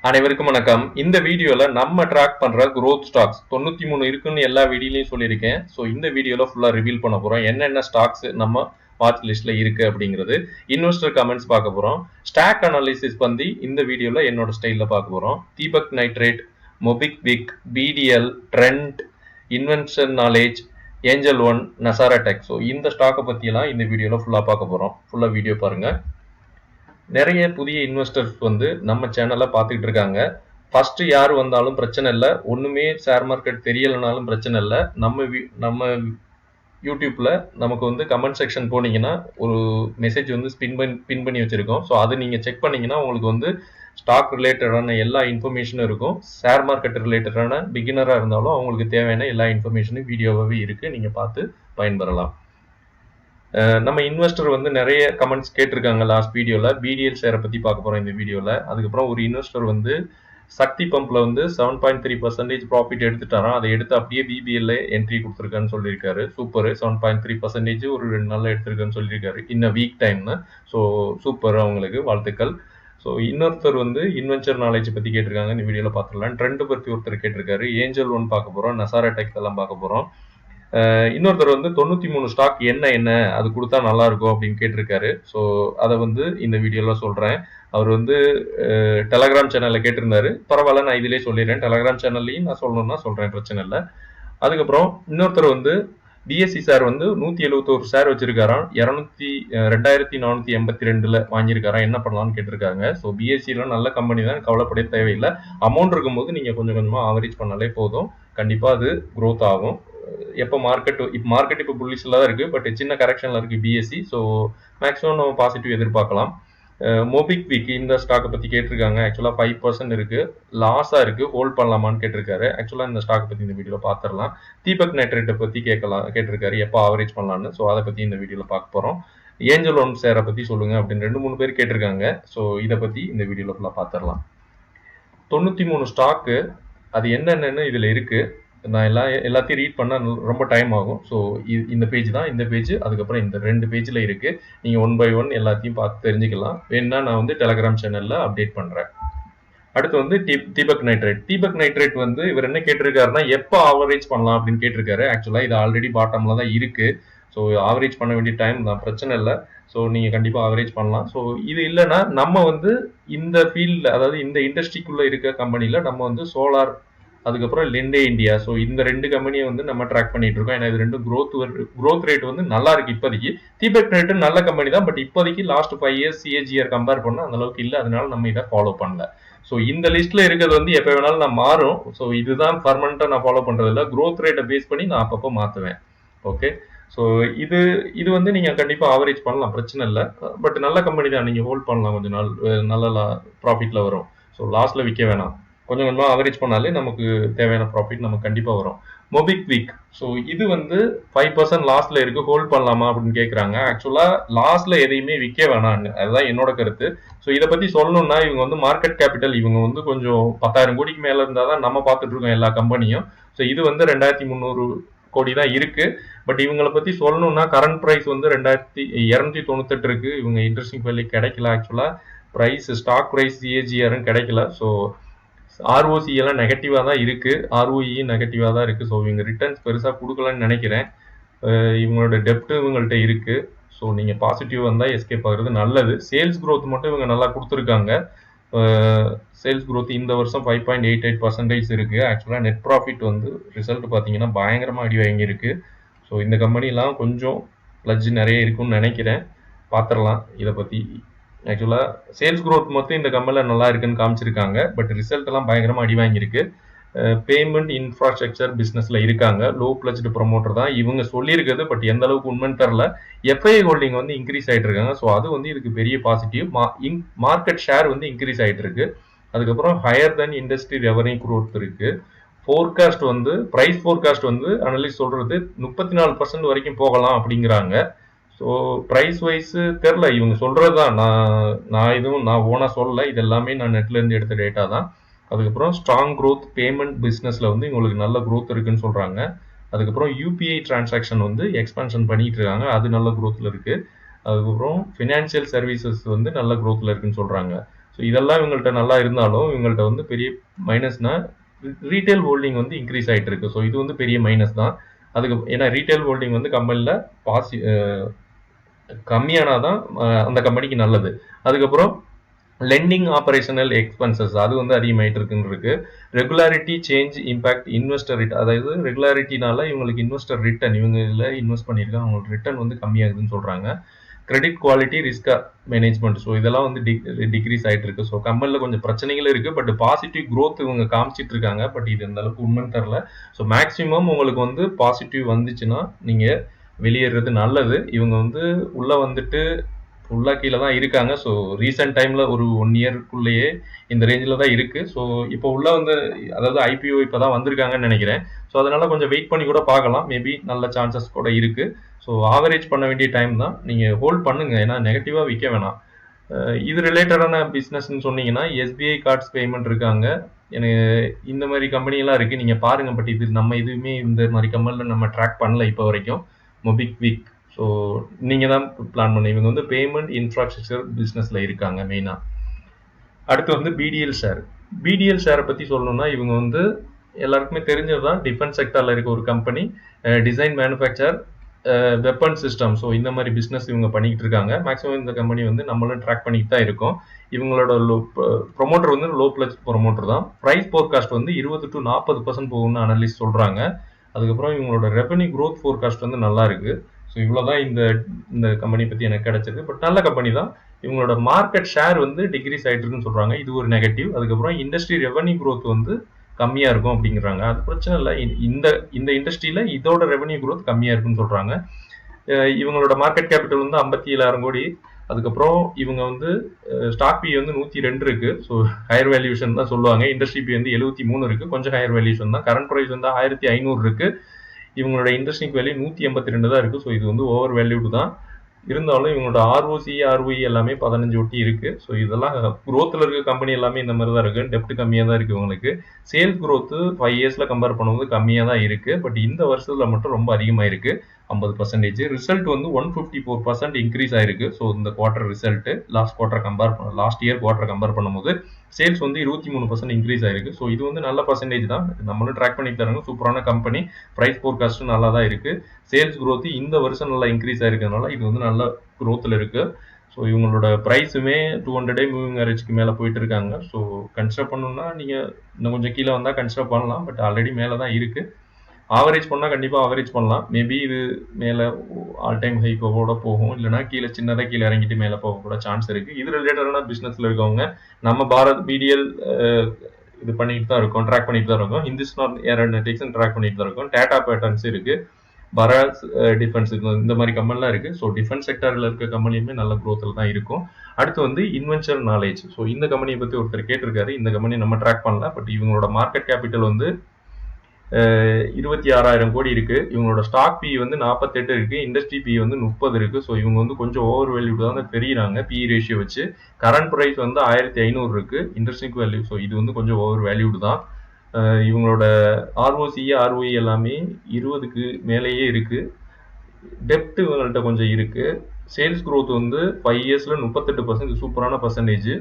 அனைவருக்கும் வணக்கம். இந்த வீடியோல நம்ம ட்ராக் பண்ற growth ஸ்டாக்ஸ் 93 இருக்குன்னு எல்லா வீடியோலயும் சொல்லியிருக்கேன். ஸோ இந்த வீடியோல ஃபுல்லா ரிவீல் பண்ண போறோம். என்னென்ன ஸ்டாக்ஸ் நம்ம வாட்ச் லிஸ்ட்ல இருக்கு அப்படிங்கிறது. இன்வெஸ்டர் கமெண்ட்ஸ் பார்க்க போறோம். ஸ்டாக் அனாலிசிஸ் பத்தி இந்த வீடியோல என்னோட ஸ்டைல்ல பார்க்க போறோம். Deepak Nitrite, MobiKwik, BDL, Trent, invention knowledge, Angel One, Nazara tech. So இந்த ஸ்டாக்கை பத்தியெல்லாம் இந்த வீடியோல ஃபுல்லா பார்க்க போறோம். ஃபுல்லா வீடியோ பாருங்க. நிறைய புதிய இன்வெஸ்டர்ஸ் வந்து நம்ம சேனலை பார்த்துக்கிட்டு இருக்காங்க. ஃபர்ஸ்ட் யார் வந்தாலும் பிரச்சனை இல்லை, ஒன்றுமே ஷேர் மார்க்கெட் தெரியலைனாலும் பிரச்சனை இல்லை. நம்ம யூடியூப்ல நமக்கு வந்து கமெண்ட் செக்ஷன் போனீங்கன்னா ஒரு மெசேஜ் வந்து பின் பண்ணி வச்சிருக்கோம். ஸோ அதை நீங்கள் செக் பண்ணீங்கன்னா உங்களுக்கு வந்து ஸ்டாக் ரிலேட்டடான எல்லா இன்ஃபர்மேஷனும் இருக்கும். ஷேர் மார்க்கெட் ரிலேட்டடான பிகினராக இருந்தாலும் அவங்களுக்கு தேவையான எல்லா இன்ஃபர்மேஷனும் வீடியோவாகவே இருக்குது, நீங்கள் பார்த்து பயன்பெறலாம். நம்ம இன்வெஸ்டர் வந்து நிறைய கமெண்ட்ஸ் கேட்டிருக்காங்க லாஸ்ட் வீடியோவில். பிடிஎல் ஷேரை பற்றி பார்க்க போகிறோம் இந்த வீடியோவில். அதுக்கப்புறம் ஒரு இன்வெஸ்டர் வந்து சக்தி பம்பில் வந்து 7.3% ப்ராஃபிட் எடுத்துட்டாராம். அதை எடுத்து அப்படியே பிபிஎல்ல என்ட்ரி கொடுத்துருக்கான்னு சொல்லியிருக்காரு. சூப்பர். 7.3% ஒரு 2 நாளில் எடுத்திருக்கான்னு சொல்லியிருக்காரு, இன்ன வீக் டைம்னு. ஸோ சூப்பர், அவங்களுக்கு வாழ்த்துக்கள். ஸோ இன்னொருத்தர் வந்து இன்வென்ச்சர் நாலேஜ் பற்றி கேட்டிருக்காங்க, இந்த வீடியோவில் பார்த்துடலாம். ட்ரெண்ட் பற்றி ஒருத்தர் கேட்டிருக்காரு. ஏஞ்சல் ஒன் பார்க்க போகிறோம். நசாரா டெக் எல்லாம் பார்க்க போகிறோம். இன்னொருத்தர் வந்து 93 ஸ்டாக் என்ன அது கொடுத்தா நல்லா இருக்கும் அப்படின்னு கேட்டிருக்காரு. ஸோ அதை வந்து இந்த வீடியோவில் சொல்கிறேன். அவர் வந்து டெலகிராம் சேனலில் கேட்டிருந்தாரு. பரவாயில்ல, நான் இதிலே சொல்லிடுறேன். டெலகிராம் சேனல்லையும் நான் சொல்லணும்னா சொல்கிறேன், பிரச்சனை இல்லை. அதுக்கப்புறம் இன்னொருத்தர் வந்து பிஎஸ்சி சார் வந்து 171 ஷேர் வச்சிருக்காராம். 2482 வாங்கியிருக்காராம். என்ன பண்ணலாம்னு கேட்டிருக்காங்க. ஸோ பிஎஸ்சியில் நல்ல கம்பெனி தான், கவலைப்பட தேவையில்லை. அமௌண்ட் இருக்கும்போது நீங்கள் கொஞ்சம் கொஞ்சமாக ஆவரேஜ் பண்ணாலே போதும், கண்டிப்பாக அது க்ரோத் ஆகும். எப்போ மார்க்கெட் இப்போ புல்லிஷில் தான் இருக்குது, பட் சின்ன கரெக்ஷனில் இருக்குது பிஎஸ்சி. ஸோ மேக்ஸிமம் நம்ம பாசிட்டிவ் எதிர்பார்க்கலாம். மொபிக்விக் இந்த ஸ்டாக்கை பற்றி கேட்டிருக்காங்க. ஆக்சுவலாக 5% இருக்குது, லாஸாக இருக்குது, ஹோல்ட் பண்ணலாமான்னு கேட்டிருக்காரு. ஆக்சுவலாக இந்த ஸ்டாக்கை பற்றி இந்த வீடியோவில் பார்த்துடலாம். தீபக் நைட்ரேட்டை பற்றி கேட்டிருக்காரு, எப்போ ஆவரேஜ் பண்ணலான்னு. ஸோ அதை பற்றி இந்த வீடியோவில் பார்க்க போகிறோம். ஏஞ்சல் ஒன் ஷேரை பற்றி சொல்லுங்கள் அப்படின்னு 2-3 பேர் கேட்டிருக்காங்க. ஸோ இதை பற்றி இந்த வீடியோவில் ஃபுல்லாக பார்த்துடலாம். 93 ஸ்டாக்கு, அது என்னென்னு இதில் இருக்குது. நான் எல்லாத்தையும் ரீட் பண்ண ரொம்ப டைம் ஆகும். ஸோ இந்த பேஜ் தான், இந்த பேஜ், அதுக்கப்புறம் இந்த 2 பேஜில் இருக்குது. நீங்கள் 1 by 1 எல்லாத்தையும் பார்த்து தெரிஞ்சுக்கலாம். வேணுன்னா நான் வந்து டெலகிராம் சேனலில் அப்டேட் பண்ணுறேன். அடுத்து வந்து தீபக் நைட்ரேட் வந்து இவர் என்ன கேட்டிருக்காருன்னா, எப்போ ஆவரேஜ் பண்ணலாம் அப்படின்னு கேட்டிருக்காரு. ஆக்சுவலாக இது ஆல்ரெடி பாட்டமில் தான் இருக்குது. ஸோ ஆவரேஜ் பண்ண வேண்டிய டைம் தான், பிரச்சனை இல்லை. ஸோ நீங்கள் கண்டிப்பாக ஆவரேஜ் பண்ணலாம். ஸோ இது இல்லைன்னா நம்ம வந்து இந்த ஃபீல்டில், அதாவது இந்த இண்டஸ்ட்ரிக்குள்ளே இருக்க கம்பெனியில் நம்ம வந்து சோலார், அதுக்கப்புறம் லிண்டே இந்தியா, ஸோ இந்த 2 கம்பெனியை வந்து நம்ம ட்ராக் பண்ணிட்டு இருக்கோம். ஏன்னா இது 2 க்ரோத் ரேட் வந்து நல்லா இருக்கு இப்போதைக்கு. தீபக் ரேட்டு நல்ல கம்பெனி தான், பட் இப்போதைக்கு லாஸ்ட் 5 இயர்ஸ் சிஏஜிஆர் கம்பேர் பண்ணால் அந்த அளவுக்கு இல்லை. அதனால நம்ம இதை ஃபாலோ பண்ணல. ஸோ இந்த லிஸ்ட்ல இருக்கிறது வந்து எப்போ வேணாலும் நான் மாறும். ஸோ இதுதான் பர்மனண்டா நான் ஃபாலோ பண்றது இல்லை. க்ரோத் ரேட்டை பேஸ் பண்ணி நான் அப்பப்போ மாற்றுவேன். ஓகே. ஸோ இது வந்து நீங்கள் கண்டிப்பாக ஆவரேஜ் பண்ணலாம், பிரச்சனை இல்லை. பட் நல்ல கம்பெனி தான், நீங்கள் ஹோல்ட் பண்ணலாம் கொஞ்ச நாள், நல்ல ப்ராஃபிட்டில் வரும். ஸோ லாஸ்ட்டில் விற்க வேணாம், கொஞ்சம் கொஞ்சமாக ஆவரேஜ் பண்ணாலே நமக்கு தேவையான ப்ராஃபிட் நமக்கு கண்டிப்பாக வரும். மொபிக்விக், ஸோ இது வந்து 5% லாஸ்ட்ல இருக்கு, ஹோல்ட் பண்ணலாமா அப்படின்னு கேட்குறாங்க. ஆக்சுவலாக லாஸ்ட்ல எதையுமே விற்க வேணாம்னு, அதுதான் என்னோட கருத்து. ஸோ இதை பற்றி சொல்லணும்னா, இவங்க வந்து மார்க்கெட் கேபிட்டல் இவங்க வந்து கொஞ்சம் 10,000 கோடிக்கு மேலே இருந்தால் தான் நம்ம பார்த்துட்டு இருக்கோம் எல்லா கம்பெனியும். ஸோ இது வந்து 2300 கோடி தான் இருக்கு. பட் இவங்களை பற்றி சொல்லணும்னா, கரண்ட் ப்ரைஸ் வந்து 2298 இருக்கு. இவங்க இன்ட்ரெஸ்டிங் வேல்யூ கிடைக்கல. ஆக்சுவலாக ப்ரைஸ், ஸ்டாக் ப்ரைஸ் சிஏஜிஆரும் கிடைக்கல. ஸோ ஆர்ஓசி எல்லாம் நெகட்டிவாக தான் இருக்குது, ஆர்ஓஇயும் நெகட்டிவாக தான் இருக்குது. ஸோ இவங்க ரிட்டர்ன்ஸ் பெருசாக கொடுக்கலன்னு நினைக்கிறேன். இவங்களோட டெப்ட் இவங்கள்ட்ட இருக்குது. ஸோ நீங்கள் பாசிட்டிவ் வந்தால் எஸ்கேப் ஆகுறது நல்லது. சேல்ஸ் க்ரோத் மட்டும் இவங்க நல்லா கொடுத்துருக்காங்க. சேல்ஸ் க்ரோத் இந்த வருஷம் 5.88% இருக்குது. ஆக்சுவலாக நெட் ப்ராஃபிட் வந்து ரிசல்ட் பார்த்தீங்கன்னா பயங்கரமாக அடி வாங்கியிருக்கு. ஸோ இந்த கம்பெனிலாம் கொஞ்சம் பிளட்ஜ் நிறைய இருக்குன்னு நினைக்கிறேன், பார்த்துடலாம் இதை பற்றி. ஆக்சுவலாக சேல்ஸ் க்ரோத் மட்டும் இந்த கம்பெனியில் நல்லா இருக்குன்னு காமிச்சிருக்காங்க, பட் ரிசல்ட் எல்லாம் பயங்கரமாக அடி வாங்கியிருக்கு. பேமெண்ட் இன்ஃப்ராஸ்ட்ரக்சர் பிஸ்னஸில் இருக்காங்க, லோ பிளட்ஜ்டு ப்ரொமோட்டர் தான் இவங்க சொல்லியிருக்குது. பட் எந்த அளவுக்கு உண்மைன்னு தெரில. எஃப்ஐ ஹோல்டிங் வந்து இன்க்ரீஸ் ஆகிட்டு இருக்காங்க. ஸோ அது வந்து இதுக்கு பெரிய பாசிட்டிவ். மார்க்கெட் ஷேர் வந்து இன்க்ரீஸ் ஆகிட்டு இருக்கு. அதுக்கப்புறம் ஹையர் தென் இண்டஸ்ட்ரி ரெவன்யூ க்ரோத் இருக்கு. ஃபோர்காஸ்ட் வந்து, ப்ரைஸ் ஃபோர்காஸ்ட் வந்து அனலிஸ்ட் சொல்றது 34% வரைக்கும் போகலாம் அப்படிங்கிறாங்க. ஸோ ப்ரைஸ் வைஸு தெரில, இவங்க சொல்கிறது தான். நான் ஓனாக சொல்லலை, இது எல்லாமே நான் நெட்லேருந்து எடுத்த டேட்டா தான். அதுக்கப்புறம் ஸ்ட்ராங் க்ரோத் பேமெண்ட் பிஸ்னஸில் வந்து இவங்களுக்கு நல்ல க்ரோத் இருக்குன்னு சொல்கிறாங்க. அதுக்கப்புறம் யூபிஐ டிரான்சாக்ஷன் வந்து எக்ஸ்பான்ஷன் பண்ணிட்டு இருக்காங்க, அது நல்ல க்ரோத்தில் இருக்குது. அதுக்கப்புறம் ஃபினான்ஷியல் சர்வீசஸ் வந்து நல்ல க்ரோத்தில் இருக்குன்னு சொல்கிறாங்க. ஸோ இதெல்லாம் இவங்கள்ட்ட நல்லா இருந்தாலும் இவங்கள்ட்ட வந்து பெரிய மைனஸ்னா ரீட்டைல் ஹோல்டிங் வந்து இன்க்ரீஸ் ஆகிட்டு இருக்கு. ஸோ இது வந்து பெரிய மைனஸ் தான். அதுக்கு ஏன்னா ரீட்டைல் ஹோல்டிங் வந்து கம்பெனியில் கம்மியானாதான் அந்த கம்பெனிக்கு நல்லது. அதுக்கப்புறம் லெண்டிங் ஆபரேஷனல் எக்ஸ்பென்சஸ் அது வந்து அதிகமாயிட்டு இருக்குன்னு இருக்கு. Regularity change impact investor return, அதாவது ரெகுலாரிட்டினால இவங்களுக்கு இன்வெஸ்டர் ரிட்டர்ன், இவங்க இதில் இன்வெஸ்ட் பண்ணியிருக்காங்க அவங்களுக்கு ரிட்டர்ன் வந்து கம்மியாகுதுன்னு சொல்றாங்க. Credit quality risk management, so இதெல்லாம் வந்து டிக்ரீஸ் ஆகிட்டு இருக்கு. ஸோ கம்பெனியில் கொஞ்சம் பிரச்சனைகள் இருக்கு, பட் பாசிட்டிவ் க்ரோத் இவங்க காமிச்சிட்டு இருக்காங்க. பட் இது எந்த அளவுக்கு உண்மைன்னு தெரில. ஸோ மேக்ஸிமம் உங்களுக்கு வந்து பாசிட்டிவ் வந்துச்சுன்னா நீங்க வெளியேறது நல்லது. இவங்க வந்து உள்ள வந்துட்டு ஃபுல்லா கீழே தான் இருக்காங்க. ஸோ ரீசெண்ட் டைம்ல ஒரு 1 இயர்க்குள்ளேயே இந்த ரேஞ்சில் தான் இருக்கு. ஸோ இப்போ உள்ள வந்து அதாவது ஐபிஓ இப்போ தான் வந்திருக்காங்கன்னு நினைக்கிறேன். ஸோ அதனால கொஞ்சம் வெயிட் பண்ணி கூட பார்க்கலாம். மேபி நல்ல சான்சஸ் கூட இருக்கு. ஸோ ஆவரேஜ் பண்ண வேண்டிய டைம் தான். நீங்க ஹோல்ட் பண்ணுங்க, ஏன்னா நெகட்டிவா விற்க வேணாம். இது ரிலேட்டடான பிஸ்னஸ்ன்னு சொன்னீங்கன்னா எஸ்பிஐ கார்ட்ஸ் பேமெண்ட் இருக்காங்க. எனக்கு இந்த மாதிரி கம்பெனிலாம் இருக்கு, நீங்க பாருங்க. பட் இது நம்ம எதுவுமே இந்த மாதிரி கம்பெனியில் நம்ம ட்ராக் பண்ணல இப்போ வரைக்கும். மொபிக்விக், ஸோ நீங்கள் தான் பிளான் பண்ண. இவங்க வந்து பேமெண்ட் இன்ஃப்ராஸ்ட்ரக்சர் பிஸ்னஸில் இருக்காங்க மெயினாக. அடுத்து வந்து பிடிஎல் ஷேர். பிடிஎல் ஷேரை பற்றி சொல்லணும்னா இவங்க வந்து எல்லாருக்குமே தெரிஞ்சது தான். டிஃபென்ஸ் செக்டரில் இருக்க ஒரு company, design manufacture weapon system. So இந்த மாதிரி பிஸ்னஸ் இவங்க பண்ணிக்கிட்டு இருக்காங்க. மேக்ஸிமம் இந்த கம்பெனி வந்து நம்மளும் ட்ராக் பண்ணிட்டு தான் இருக்கோம். இவங்களோட ப்ரொமோட்டர் வந்து லோ பிளஸ் ப்ரொமோட்டர் தான். ப்ரைஸ் ஃபோர்காஸ்ட் வந்து 20 to 40% போகும்னு அனலிஸ்ட் சொல்கிறாங்க. அதுக்கப்புறம் இவங்களோட ரெவன்யூ க்ரோத் ஃபோர்காஸ்ட் வந்து நல்லா இருக்கு. ஸோ இவ்வளோதான் இந்த கம்பெனி பற்றி எனக்கு கிடைச்சது. பட் நல்ல கம்பெனி தான். இவங்களோட மார்க்கெட் ஷேர் வந்து டிக்ரீஸ் ஆகிட்டு இருக்குன்னு சொல்கிறாங்க, இது ஒரு நெகட்டிவ். அதுக்கப்புறம் இண்டஸ்ட்ரி ரெவன்யூ க்ரோத் வந்து கம்மியாக இருக்கும் அப்படிங்கிறாங்க. அது பிரச்சனை இல்லை. இந்த இண்டஸ்ட்ரியில் இதோட ரெவன்யூ க்ரோத் கம்மியாக இருக்குன்னு சொல்கிறாங்க. இவங்களோட மார்க்கெட் கேபிட்டல் வந்து 57,000 கோடி. அதுக்கப்புறம் இவங்க வந்து ஸ்டாக் பி வந்து 102 இருக்கு. ஸோ ஹையர் வேல்யூஷன் தான் சொல்லுவாங்க. இண்டஸ்ட்ரி பி வந்து 73 இருக்கு, கொஞ்சம் ஹையர் வேல்யூஷன் தான். கரண்ட் ப்ரைஸ் வந்து 1500 இருக்கு. இவங்களோட இன்ட்ரெஸ்டிங் வேல்யூ 182 தான் இருக்கு. ஸோ இது வந்து ஓவர் வேல்யூடு தான். இருந்தாலும் இவங்களோட ஆர்ஓசி ஆர்ஓஇ எல்லாமே 15 ஒட்டி இருக்கு. ஸோ இதெல்லாம் குரோத்தில் இருக்க கம்பெனி எல்லாமே இந்த மாதிரி தான் இருக்கு. டெப்ட் கம்மியாக தான் இருக்கு இவங்களுக்கு. சேல்ஸ் குரோத்து 5 இயர்ஸ்ல கம்பேர் பண்ணும்போது கம்மியாக தான் இருக்கு. பட் இந்த வருஷத்துல மட்டும் ரொம்ப அதிகமாக இருக்கு, 50%. ரிசல்ட் வந்து 154% இன்க்ரீஸ் ஆயிருக்கு. ஸோ இந்த quarter result last year quarter compare பண்ணும்போது சேல்ஸ் வந்து 23% இன்க்ரீஸ் ஆயிருக்கு. ஸோ இது வந்து நல்ல பர்சன்டேஜ் தான். நம்மளும் ட்ராக் பண்ணி தராங்க. சூப்பரான கம்பெனி. ப்ரைஸ் ஃபோர்காஸ்ட்டும் நல்லா தான் இருக்கு. சேல்ஸ் குரோத் இந்த வருஷம் நல்லா இன்க்ரீஸ் ஆயிருக்கிறதுனால இது வந்து நல்ல குரோத்தில் இருக்கு. ஸோ இவங்களோட ப்ரைஸுமே 200 டே மூவிங் ஆவரேஜ்க்கு மேலே போயிட்டு இருக்காங்க. ஸோ கன்சிடர் பண்ணணும்னா நீங்கள் இன்னும் கொஞ்சம் கீழே வந்தால் கன்சிடர் பண்ணலாம். பட் ஆல்ரெடி மேலே தான் இருக்கு. ஆவரேஜ் பண்ணால் கண்டிப்பாக ஆவரேஜ் பண்ணலாம். மேபி இது மேலே ஆல் டைம் ஹைக்கோட போகும், இல்லைனா கீழே சின்னதாக கீழே இறங்கிட்டு மேலே போக கூட சான்ஸ் இருக்குது. இது ரிலேட்டடான பிஸ்னஸில் இருக்கவங்க நம்ம பாரத் பிடிஎல் இது பண்ணிட்டு தான் இருக்கோம், ட்ராக் பண்ணிட்டு தான் இருக்கோம். ஹிந்துஸ்தான் ஏரோநாட்டிக்ஸ் ட்ராக் பண்ணிட்டு தான் இருக்கோம். டாடா பேட்டர்ன்ஸ் இருக்குது, பராஸ் டிஃபென்ஸ் இந்த மாதிரி கம்பெனிலாம் இருக்குது. ஸோ டிஃபென்ஸ் செக்டரில் இருக்க கம்பெனியுமே நல்ல க்ரோத்தில் தான் இருக்கும். அடுத்து வந்து இன்வென்ச்சர் நாலேஜ். ஸோ இந்த கம்பெனியை பற்றி ஒருத்தர் கேட்டிருக்காரு. இந்த கம்பெனி நம்ம ட்ராக் பண்ணல. பட் இவங்களோட மார்க்கெட் கேபிட்டல் வந்து 26,000 கோடி இருக்கு. இவங்களோட ஸ்டாக் பி வந்து 48 இருக்கு. இண்டஸ்ட்ரி பி வந்து 30 இருக்கு. ஸோ இவங்க வந்து கொஞ்சம் ஓவர் வேல்யூ தான் தெரியுறாங்க பி ரேஷியோ வச்சு. கரண்ட் ப்ரைஸ் வந்து 1500 இருக்கு. இண்டஸ்ட்ரிக் வேல்யூ, ஸோ இது வந்து கொஞ்சம் ஓவர் வேல்யூடு தான். இவங்களோட ஆர்ஓசி ஆர்ஓஇ எல்லாமே 20க்கு மேலேயே இருக்கு. டெப்ட் இவங்கள்ட்ட கொஞ்சம் இருக்கு. சேல்ஸ் க்ரோத் வந்து 5 இயர்ஸ்ல 38%, சூப்பரான பர்சன்டேஜ்.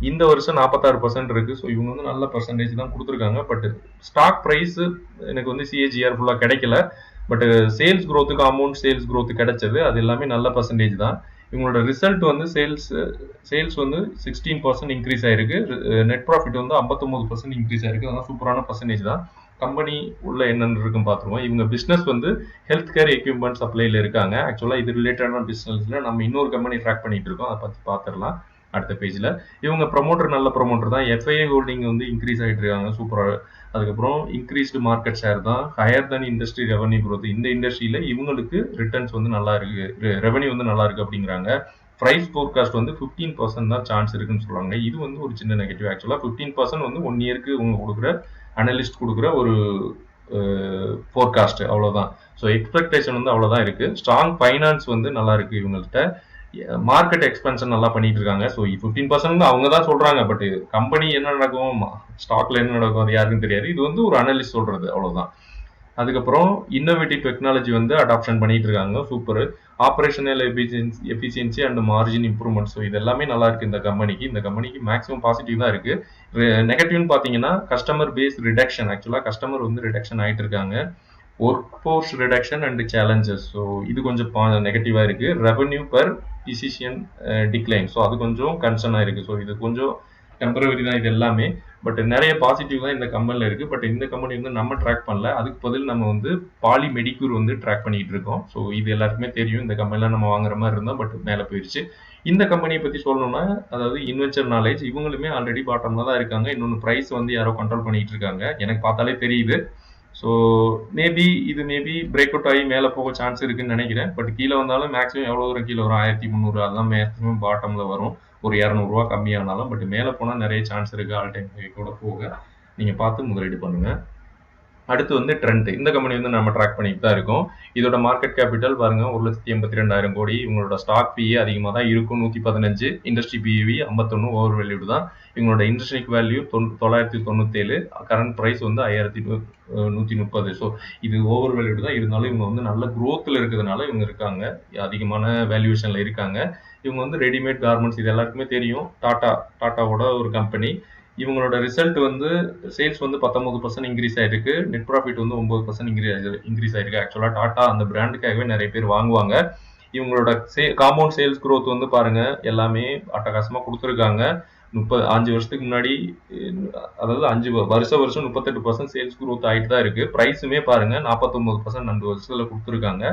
இந்த வருஷம் 46% இருக்கு. ஸோ இவங்க வந்து நல்ல பர்சன்டேஜ் தான் கொடுத்துருக்காங்க. பட் ஸ்டாக் ப்ரைஸ் எனக்கு வந்து சிஏஜிஆர் ஃபுல்லாக கிடைக்கல. பட் சேல்ஸ் க்ரோத்துக்கு அமௌண்ட் சேல்ஸ் க்ரோத் கிடைச்சது, அது எல்லாமே நல்ல பர்சன்டேஜ் தான். இவங்களோட ரிசல்ட் வந்து சேல்ஸ் வந்து 16% இன்க்ரீஸ் ஆயிருக்கு. நெட் ப்ராஃபிட் வந்து 59% இன்க்ரீஸ் ஆயிருக்கு. அதெல்லாம் சூப்பரான பர்சன்டேஜ் தான். கம்பெனி உள்ள என்னென்னு இருக்குன்னு பார்த்துருவோம். இவங்க பிஸ்னஸ் வந்து ஹெல்த் கேர் எக்யூப்மெண்ட் சப்ளைல இருக்காங்க. ஆக்சுவலாக இது ரிலேட்டடான பிஸ்னஸ்ல நம்ம இன்னொரு கம்பெனி ட்ராக் பண்ணிட்டு இருக்கோம், அதை பற்றி பார்த்துடலாம் அடுத்த பேஜில். இவங்க ப்ரொமோட்டர் நல்ல ப்ரொமோட்டர் தான். எஃப்ஐஐ ஹோல்டிங் வந்து இன்க்ரீஸ் ஆகிட்டு இருக்காங்க, சூப்பராக. அதுக்கப்புறம் இன்க்ரீஸ்டு மார்க்கெட் ஷேர் தான், higher than industry revenue growth. இந்த இண்டஸ்ட்ரியில் இவங்களுக்கு ரிட்டர்ன்ஸ் வந்து நல்லா இருக்கு, ரெவன்யூ வந்து நல்லா இருக்கு அப்படிங்கிறாங்க. ப்ரைஸ் ஃபோர்காஸ்ட் வந்து 15% தான் சான்ஸ் இருக்குன்னு சொல்லுவாங்க. இது வந்து ஒரு சின்ன நெகட்டிவ். ஆக்சுவலாக 15% வந்து 1 இயருக்கு இவங்க கொடுக்குற அனலிஸ்ட் கொடுக்குற ஒரு ஃபோர்காஸ்ட், அவ்வளோதான். ஸோ எக்ஸ்பெக்டேஷன் வந்து அவ்வளோதான் இருக்கு. ஸ்ட்ராங் ஃபைனான்ஸ் வந்து நல்லா இருக்கு இவங்கள்ட்ட. மார்க்கெட் எக்ஸ்பென்ஷன் நல்லா பண்ணிட்டு இருக்காங்க. ஸோ 15% அவங்க தான் சொல்றாங்க. பட் கம்பெனி என்ன நடக்கும், ஸ்டாக்ல என்ன நடக்கும், அது யாருக்கும் தெரியாது. இது வந்து ஒரு அனலிஸ்ட் சொல்றது, அவ்வளவுதான். அதுக்கப்புறம் இன்னோவேட்டிவ் டெக்னாலஜி வந்து அடாப்ஷன் பண்ணிட்டு இருக்காங்க. Super. Operational efficiency and margin improvement. So இது எல்லாமே நல்லா இருக்கு இந்த கம்பெனிக்கு. இந்த கம்பெனிக்கு மேக்ஸிமம் பாசிட்டிவ் தான் இருக்கு. நெகட்டிவ்னு பார்த்தீங்கன்னா கஸ்டமர் பேஸ் ரிடக்ஷன். ஆக்சுவலாக கஸ்டமர் வந்து ரிடக்ஷன் ஆகிட்டு இருக்காங்க. Work force reduction and challenges. So இது கொஞ்சம் நெகட்டிவாக இருக்கு. Revenue per decision decline. So அது கொஞ்சம் கன்சர்னாக இருக்கு. ஸோ இது கொஞ்சம் டெம்பரவரி தான் இது எல்லாமே. பட் நிறைய பாசிட்டிவ் தான் இந்த கம்பெனியில் இருக்குது. பட் இந்த கம்பெனி வந்து நம்ம ட்ராக் பண்ணல. அதுக்கு பதில் நம்ம வந்து பாலி மெடிக்யூர் வந்து ட்ராக் பண்ணிட்டு இருக்கோம். ஸோ இது எல்லாருக்குமே தெரியும். இந்த கம்பெனிலாம் நம்ம வாங்குற மாதிரி இருந்தால் பட் மேலே போயிடுச்சு. இந்த கம்பெனியை பற்றி சொல்லணும்னா அதாவது இன்வென்ச்சர் நாலேஜ் இவங்களுமே ஆல்ரெடி பாட்டம்ல தான் இருக்காங்க. இன்னொன்று ப்ரைஸ் வந்து யாரோ கண்ட்ரோல் பண்ணிட்டு இருக்காங்க. எனக்கு பார்த்தாலே தெரியுது. ஸோ மேபி பிரேக் அவுட் ஆகி மேலே போக சான்ஸ் இருக்குன்னு நினைக்கிறேன். பட் கீழே வந்தாலும் மேக்ஸிமம் எவ்வளோ தூரம் கீழே வரும்? 1300 அதெல்லாம் மேக்ஸிமம் பாட்டமில் வரும். ஒரு 200 ரூபா கம்மியானாலும். பட் மேலே போனால் நிறைய சான்ஸ் இருக்குது ஆல் டைம் கூட போக. நீங்கள் பார்த்து முதலீடு பண்ணுங்கள். அடுத்து வந்து ட்ரெண்ட். இந்த கம்பெனி வந்து நம்ம ட்ராக் பண்ணிட்டு தான் இருக்கோம். இதோட மார்க்கெட் கேபிட்டல் பாருங்க 1,82,000 கோடி. இவங்களோட ஸ்டாக் பிஏ அதிகமாக தான் இருக்கும், 115. இண்டஸ்ட்ரி பிஏவி 51, ஓவர் வேல்யூடு தான். இவங்களோட இண்டஸ்ட்ரிக் வேல்யூ 997. கரண்ட் ப்ரைஸ் வந்து 5,130. ஸோ இது ஓவர் வேல்யூடு தான். இருந்தாலும் இவங்க வந்து நல்ல க்ரோத்தில் இருக்கிறதுனால இவங்க இருக்காங்க, அதிகமான வேல்யூவேஷனில் இருக்காங்க. இவங்க வந்து ரெடிமேட் கார்மெண்ட்ஸ் இது எல்லாருக்குமே தெரியும். டாட்டாவோட ஒரு கம்பெனி. இவங்களோட ரிசல்ட் வந்து சேல்ஸ் வந்து 19% இன்க்ரீஸ் ஆயிருக்கு. நெட் ப்ராஃபிட் வந்து 9% இன்க்ரீஸ் ஆயிருக்கு. ஆக்சுவலாக டாட்டா அந்த பிராண்டுக்காகவே நிறைய பேர் வாங்குவாங்க. இவங்களோட காம்பவுண்ட் சேல்ஸ் க்ரோத் வந்து பாருங்க எல்லாமே அட்டகாசமாக கொடுத்துருக்காங்க. 5 வருஷத்துக்கு முன்னாடி, அதாவது 5 வருஷம் 38% சேல்ஸ் க்ரோத் ஆகிட்டு தான் இருக்கு. ப்ரைஸுமே பாருங்க 49% 2 வருஷத்துல கொடுத்துருக்காங்க.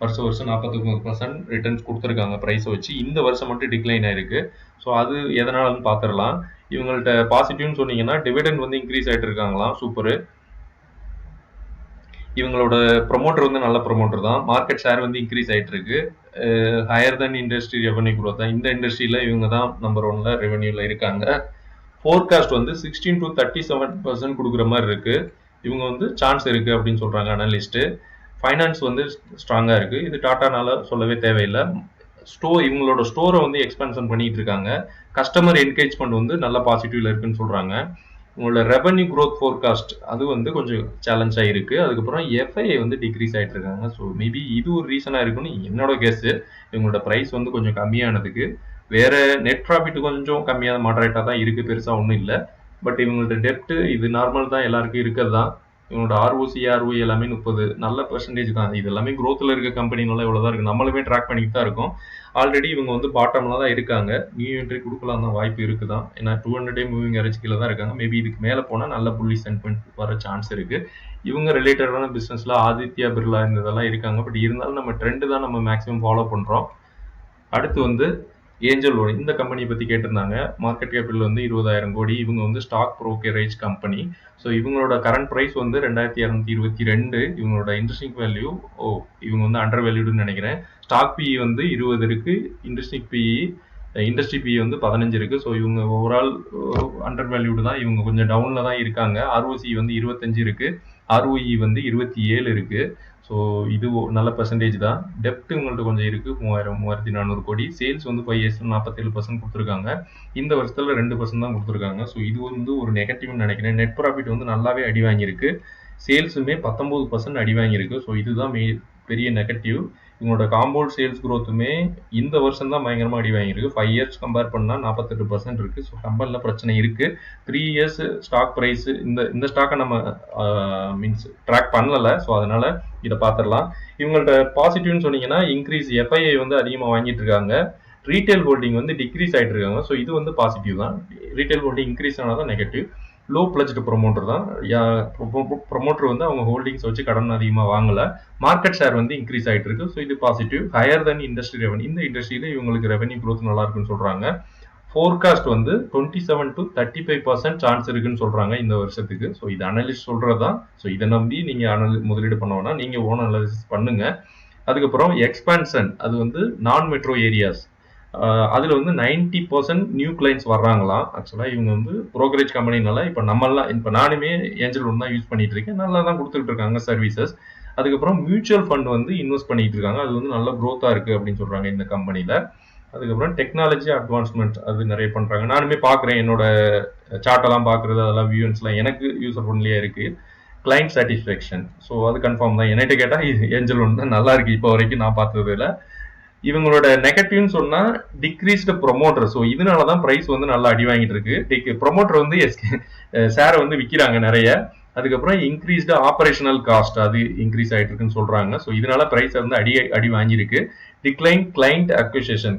வருஷம் 49% ரிட்டர்ன்ஸ் கொடுத்துருக்காங்க ப்ரைஸை வச்சு. இந்த வருஷம் மட்டும் டிக்ளைன் ஆயிருக்கு. ஸோ அது எதனாலன்னு பார்த்துடலாம். இவங்கள்ட்ட பாசிட்டிவ்னு சொன்னீங்கன்னா டிவிடெண்ட் வந்து இன்க்ரீஸ் ஆகிட்டு இருக்காங்களாம். சூப்பரு. இவங்களோட ப்ரொமோட்டர் வந்து நல்ல ப்ரொமோட்டர் தான். மார்க்கெட் ஷேர் வந்து இன்க்ரீஸ் ஆகிட்டு இருக்கு. ஹையர் தென் இண்டஸ்ட்ரி ரெவன்யூ குரோத் தான். இந்த இண்டஸ்ட்ரியில் இவங்க தான் நம்பர் 1ல ரெவன்யூவில் இருக்காங்க. ஃபோர்காஸ்ட் வந்து 16 to 37% கொடுக்குற மாதிரி இருக்கு. இவங்க வந்து சான்ஸ் இருக்கு அப்படின்னு சொல்றாங்க அனலிஸ்ட். ஃபைனான்ஸ் வந்து ஸ்ட்ராங்கா இருக்கு. இது டாட்டானால சொல்லவே தேவையில்லை. இவங்களோட ஸ்டோரை வந்து எக்ஸ்பென்ஷன் பண்ணிட்டு இருக்காங்க. கஸ்டமர் என்கேஜ்மெண்ட் வந்து நல்ல பாசிட்டிவ்ல இருக்குன்னு சொல்றாங்க. உங்களோட ரெவன்யூ க்ரோத் ஃபோர்காஸ்ட் அது வந்து கொஞ்சம் சேலஞ்ச் ஆகிருக்கு. அதுக்கப்புறம் எஃப்ஐஐ வந்து டிக்ரீஸ் ஆகிட்டு இருக்காங்க. ஸோ மேபி இது ஒரு ரீசனாக இருக்குன்னு என்னோட கெஸ். இவங்களோட ப்ரைஸ் வந்து கொஞ்சம் கம்மியானதுக்கு. வேற நெட் ப்ராஃபிட் கொஞ்சம் கம்மியாக மாடரேட்டாக தான் இருக்கு, பெருசாக ஒன்றும் இல்லை. பட் இவங்களோட டெப்ட் இது நார்மல் தான், எல்லாருக்கும் இருக்கிறது தான். இவங்களோட ஆர்ஓசி ஆர்ஓஇ எல்லாமே 30 நல்ல பெர்சன்டேஜ் தான். இது எல்லாமே க்ரோத்தில் இருக்க கம்பெனினால இவ்வளோதான் இருக்குது. நம்மளுமே ட்ராக் பண்ணிட்டு தான் இருக்கோம். ஆல்ரெடி இவங்க வந்து பாட்டம்ல தான் இருக்காங்க. நியூ என்ட்ரி கொடுக்கலாம் தான் வாய்ப்பு இருக்குதான். ஏன்னா 200 டே மூவிங் ஆவரேஜ் கீழே தான் இருக்காங்க. மேபி இதுக்கு மேலே போனால் நல்ல புள்ளி சென்டிமெண்ட் வர சான்ஸ் இருக்கு. இவங்க ரிலேட்டடான பிஸ்னஸ்ல ஆதித்யா பிர்லா இந்த இதெல்லாம் இருக்காங்க. பட் இருந்தாலும் நம்ம ட்ரெண்டு தான் நம்ம மேக்ஸிமம் ஃபாலோ பண்ணுறோம். அடுத்து வந்து ஏஞ்சல் ஒன். இந்த கம்பெனியை பற்றி கேட்டிருந்தாங்க. மார்க்கெட் கேபிட்டல் வந்து 20,000 கோடி. இவங்க வந்து ஸ்டாக் ப்ரோக்கரேஜ் கம்பெனி. ஸோ இவங்களோட கரண்ட் ப்ரைஸ் வந்து 2,222. இவங்களோட இன்ட்ரெஸ்டிங் வேல்யூ இவங்க வந்து அண்டர் வேல்யூடுன்னு நினைக்கிறேன். ஸ்டாக் பிஇ வந்து 20 இருக்கு. இண்டஸ்ட்ரி பிஇ வந்து 15 இருக்கு. ஸோ இவங்க ஓவரால் அண்டர் வேல்யூடு தான். இவங்க கொஞ்சம் டவுன்ல தான் இருக்காங்க. ஆர்ஓசி வந்து 25 இருக்கு. ஆர்ஓஇ வந்து 27 இருக்கு. ஸோ இது நல்ல பெர்சன்டேஜ் தான். டெப்ட் உங்கள்கிட்ட கொஞ்சம் இருக்கு, 3,400 கோடி. சேல்ஸ் வந்து 5 இயர்ஸ்ல 47% கொடுத்துருக்காங்க. இந்த வருஷத்துல 2% தான் கொடுத்துருக்காங்க. ஸோ இது வந்து ஒரு நெகட்டிவ்னு நினைக்கிறேன். நெட் ப்ராஃபிட் வந்து நல்லாவே அடி வாங்கியிருக்கு. சேல்ஸுமே 19% அடி வாங்கியிருக்கு. ஸோ இதுதான் பெரிய நெகட்டிவ். இவங்களோட காம்பவுண்ட் சேல்ஸ் க்ரோத்துமே இந்த வருஷம் தான் பயங்கரமாக அடி வாங்கியிருக்கு. 5 இயர்ஸ் கம்பேர் பண்ணால் 48% இருக்கு. ஸோ கம்பெனியில் பிரச்சனை இருக்கு. 3 இயர்ஸ் ஸ்டாக் ப்ரைஸ் இந்த ஸ்டாக்கை நம்ம மீன்ஸ் ட்ராக் பண்ணல. ஸோ அதனால இதை பார்த்துடலாம். இவங்கள்ட்ட பாசிட்டிவ்னு சொன்னீங்கன்னா இன்க்ரீஸ் எஃப்ஐஐ வந்து அதிகமாக வாங்கிட்டு இருக்காங்க. ரீட்டைல் ஹோல்டிங் வந்து டிக்ரீஸ் ஆகிட்டு இருக்காங்க. ஸோ இது வந்து பாசிட்டிவ் தான். ரீட்டைல் ஹோல்டிங் இன்க்ரீஸ் ஆனால் தான் நெகட்டிவ். லோ பிளஜ்டு ப்ரொமோட்டர் தான். ப்ரொமோட்டர் வந்து அவங்க ஹோல்டிங்ஸ் வச்சு கடன் அதிகமாக வாங்கல. மார்க்கெட் ஷேர் வந்து இன்க்ரீஸ் ஆகிட்டு இருக்கு. ஸோ இது பாசிட்டிவ். ஹையர் தென் இண்டஸ்ட்ரி ரெவன்யூ. இந்த இண்டஸ்ட்ரியில இவங்களுக்கு ரெவன்யூ க்ரோத் நல்லா இருக்குன்னு சொல்றாங்க. ஃபோர்காஸ்ட் வந்து 27 to 35% சான்ஸ் இருக்குன்னு சொல்றாங்க இந்த வருஷத்துக்கு. ஸோ இது அனலிஸ்ட் சொல்றதுதான். ஸோ இதை நம்பி நீங்க முதலீடு பண்ணோம்னா நீங்க ஓன் அனாலிசிஸ் பண்ணுங்க. அதுக்கப்புறம் எக்ஸ்பான்ஷன் அது வந்து நான் மெட்ரோ ஏரியாஸ். அதில் வந்து 90% நியூ கிளைண்ட்ஸ் வர்றாங்களாம். ஆக்சுவலாக இவங்க வந்து ப்ரோக்கரேஜ் கம்பெனினால இப்போ நானுமே ஏஞ்சல் ஒன் தான் யூஸ் பண்ணிட்டு இருக்கேன். நல்லா தான் கொடுத்துட்டு இருக்காங்க சர்வீசஸ். அதுக்கப்புறம் மியூச்சுவல் ஃபண்ட் வந்து இன்வெஸ்ட் பண்ணிட்டு இருக்காங்க. அது வந்து நல்ல க்ரோத்தாக இருக்கு அப்படின்னு சொல்றாங்க இந்த கம்பெனியில். அதுக்கப்புறம் டெக்னாலஜி அட்வான்ஸ்மெண்ட் அது நிறைய பண்ணுறாங்க. நானுமே பார்க்குறேன், என்னோட சார்ட்டெல்லாம் பார்க்குறது, அதெல்லாம் வியூன்ஸ்லாம் எனக்கு யூசர் ஃப்ரெண்ட்லியாக இருக்குது. Client satisfaction. ஸோ அது கன்ஃபார்ம் தான். என்கிட்ட கேட்டால் ஏஞ்சல் ஒன் தான் நல்லா இருக்கு இப்போ வரைக்கும் நான் பார்த்ததுல. இவங்களோட நெகட்டிவ்னு சொன்னா டிக்ரீஸ்டு ப்ரொமோட்டர். ஸோ இதனால தான் பிரைஸ் வந்து நல்லா அடி வாங்கிட்டு இருக்கு. ப்ரொமோட்டர் வந்து ஷேரை வந்து விற்கிறாங்க நிறைய. அதுக்கப்புறம் இன்க்ரீஸ்டு ஆபரேஷனல் காஸ்ட் அது இன்க்ரீஸ் ஆகிட்டு இருக்குன்னு சொல்றாங்க. ஸோ இதனால பிரைஸ் வந்து அடி வாங்கியிருக்கு. டிக்ளைன் கிளைண்ட் அக்விசிஷன்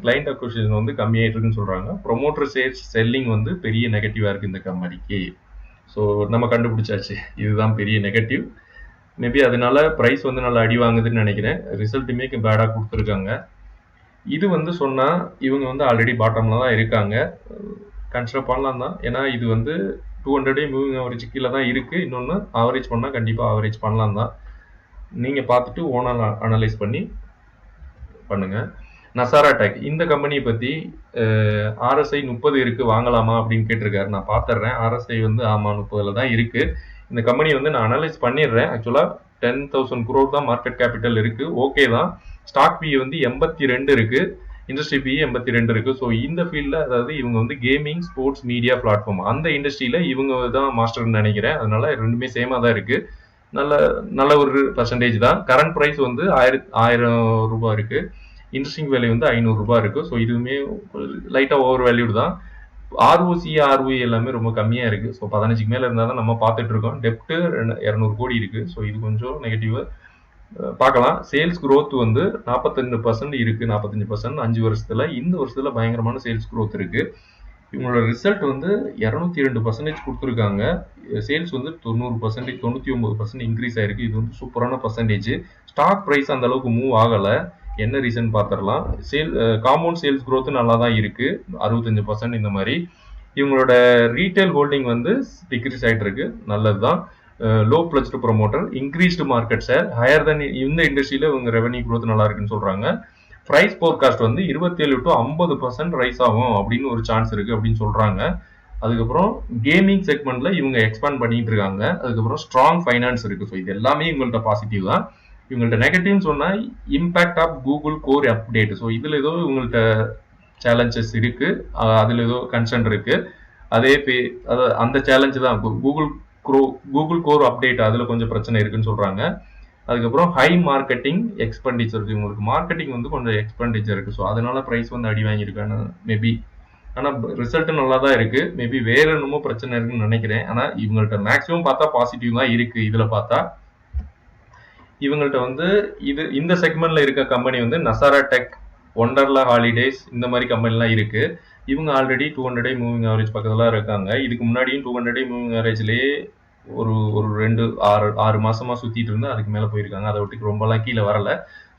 வந்து கம்மியாயிட்டு இருக்குன்னு சொல்றாங்க. ப்ரொமோட்டர் சேல்ஸ் செல்லிங் வந்து பெரிய நெகட்டிவா இருக்கு இந்த கம்பெனிக்கு. ஸோ நம்ம கண்டுபிடிச்சாச்சு, இதுதான் பெரிய நெகட்டிவ். மேபி அதனால பிரைஸ் வந்து நல்லா அடி வாங்குதுன்னு நினைக்கிறேன். ரிசல்ட்டுமே பேடாக கொடுத்துருக்காங்க. இது வந்து சொன்னா இவங்க வந்து ஆல்ரெடி பாட்டம்ல தான் இருக்காங்க. கன்சிடர் பண்ணலாம் தான். ஏன்னா இது வந்து 200 மூவிங் ஆவரேஜ் கீழே தான் இருக்கு. இன்னொன்று ஆவரேஜ் பண்ணால் கண்டிப்பாக ஆவரேஜ் பண்ணலாம் தான். நீங்கள் பார்த்துட்டு ஓனாக அனலைஸ் பண்ணி பண்ணுங்க. நசாரா டெக் இந்த கம்பெனியை பற்றி RSI 30 இருக்கு, வாங்கலாமா அப்படின்னு கேட்டிருக்காரு. நான் பார்த்துட்றேன். RSI வந்து ஆமாம் 30ல் தான் இருக்கு. இந்த கம்பெனி வந்து நான் அனலைஸ் பண்ணிடுறேன். ஆக்சுவலாக 10,000 crore தான் மார்க்கெட் கேபிட்டல் இருக்கு. ஓகே தான். ஸ்டாக் பி வந்து 82 இருக்கு. இண்டஸ்ட்ரி பி 82 இருக்கு. ஸோ இந்த ஃபீல்டில், அதாவது இவங்க வந்து கேமிங் ஸ்போர்ட்ஸ் மீடியா பிளாட்ஃபார்ம் அந்த இண்டஸ்ட்ரியில் இவங்க தான் மாஸ்டர்னு நினைக்கிறேன். அதனால ரெண்டுமே சேமாக தான் இருக்கு. நல்ல ஒரு பர்சன்டேஜ் தான். கரண்ட் ப்ரைஸ் வந்து 1000 ரூபாய் இருக்கு. இன்ட்ரெஸ்டிங் வேல்யூ வந்து 500 ரூபாய் இருக்கு. ஸோ இதுவுமே லைட்டாக ஓவர் வேல்யூடு தான். ROC ROE எல்லாமே ரொம்ப கம்மியாக இருக்குது. ஸோ 15க்கு மேலே இருந்தால் தான் நம்ம பார்த்துட்டு இருக்கோம். டெப்ட்டு 200 கோடி இருக்குது. ஸோ இது கொஞ்சம் நெகட்டிவாக பார்க்கலாம். சேல்ஸ் growth வந்து 45% இருக்குது. 45% 5 வருஷத்தில். இந்த வருஷத்தில் பயங்கரமான சேல்ஸ் growth இருக்குது. இவங்களோட ரிசல்ட் வந்து 202% கொடுத்துருக்காங்க. சேல்ஸ் வந்து 90%, 99% இன்க்ரீஸ் ஆயிருக்கு. இது வந்து சூப்பரான பர்சன்டேஜ். ஸ்டாக் ப்ரைஸ் அந்த அளவுக்கு மூவ் ஆகலை. என்ன ரீசன் பார்த்துடலாம். காம்பவுண்ட் சேல்ஸ் growth நல்லா தான் இருக்கு, 65% இந்த மாதிரி. இவங்களோட ரீட்டைல் ஹோல்டிங் வந்து டிக்ரீஸ் ஆகிட்டு இருக்கு. நல்லது தான். Low pledged promoter, increased market share, higher then இந்த இண்டஸ்ட்ரியில் இவங்க ரெவன்யூ growth நல்லா இருக்குன்னு சொல்றாங்க. ப்ரைஸ் ஃபோர்காஸ்ட் வந்து 27 to 50% ரைஸ் ஆகும் அப்படின்னு ஒரு சான்ஸ் இருக்கு அப்படின்னு சொல்றாங்க. அதுக்கப்புறம் கேமிங் செக்மெண்ட்ல இவங்க எக்ஸ்பேண்ட் பண்ணிட்டு இருக்காங்க. அதுக்கப்புறம் ஸ்ட்ராங் ஃபைனான்ஸ் இருக்கு. ஸோ இது எல்லாமே இவங்கள்ட்ட பாசிட்டிவ் தான். இவங்கள்ட்ட நெகட்டிவ்னு சொன்னால் impact of Google core update. So இதில் ஏதோ இவங்கள்ட்ட சேலஞ்சஸ் இருக்கு, அதில் ஏதோ கன்சர்ன் இருக்கு. அந்த சேலஞ்சு தான் கூகுள் கோர் அப்டேட், அதில் கொஞ்சம் பிரச்சனை இருக்குன்னு சொல்றாங்க. அதுக்கப்புறம் ஹை மார்க்கெட்டிங் எக்ஸ்பெண்டிச்சர், இவங்களுக்கு மார்க்கெட்டிங் வந்து கொஞ்சம் எக்ஸ்பெண்டிச்சர் இருக்கு. ஸோ அதனால ப்ரைஸ் வந்து அடி வாங்கியிருக்காங்க மேபி. ஆனால் ரிசல்ட் நல்லா தான் இருக்கு. மேபி வேற என்னமோ பிரச்சனை இருக்குன்னு நினைக்கிறேன். ஆனால் இவங்கள்ட்ட மேக்ஸிமம் பார்த்தா பாசிட்டிவ் தான் இருக்கு. இதில் பார்த்தா இவங்கள்ட்ட வந்து இந்த செக்மெண்ட்ல இருக்க கம்பெனி வந்து நசாரா டெக், ஒண்டர்லா ஹாலிடேஸ், இந்த மாதிரி கம்பெனிலாம் இருக்கு. இவங்க ஆல்ரெடி 200 மூவிங் ஆவரேஜ் பக்கத்தில் இருக்காங்க. இதுக்கு முன்னாடியும் 200 மூவிங் ஆவரேஜ்லேயே ஒரு 6 மாசமா சுத்திட்டு இருந்தா அதுக்கு மேலே போயிருக்காங்க. அதை விட்டு ரொம்பலாம் கீழே வரல.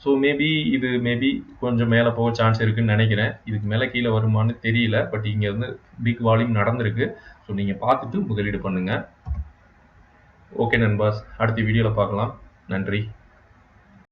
ஸோ மேபி கொஞ்சம் மேலே போக சான்ஸ் இருக்குன்னு நினைக்கிறேன். இதுக்கு மேலே கீழே வருமானு தெரியல. பட் இங்க வந்து பிக் வால்யூம் நடந்திருக்கு. ஸோ நீங்க பார்த்துட்டு முதலீடு பண்ணுங்க. ஓகே நண்பாஸ், அடுத்த வீடியோல பார்க்கலாம். நன்றி.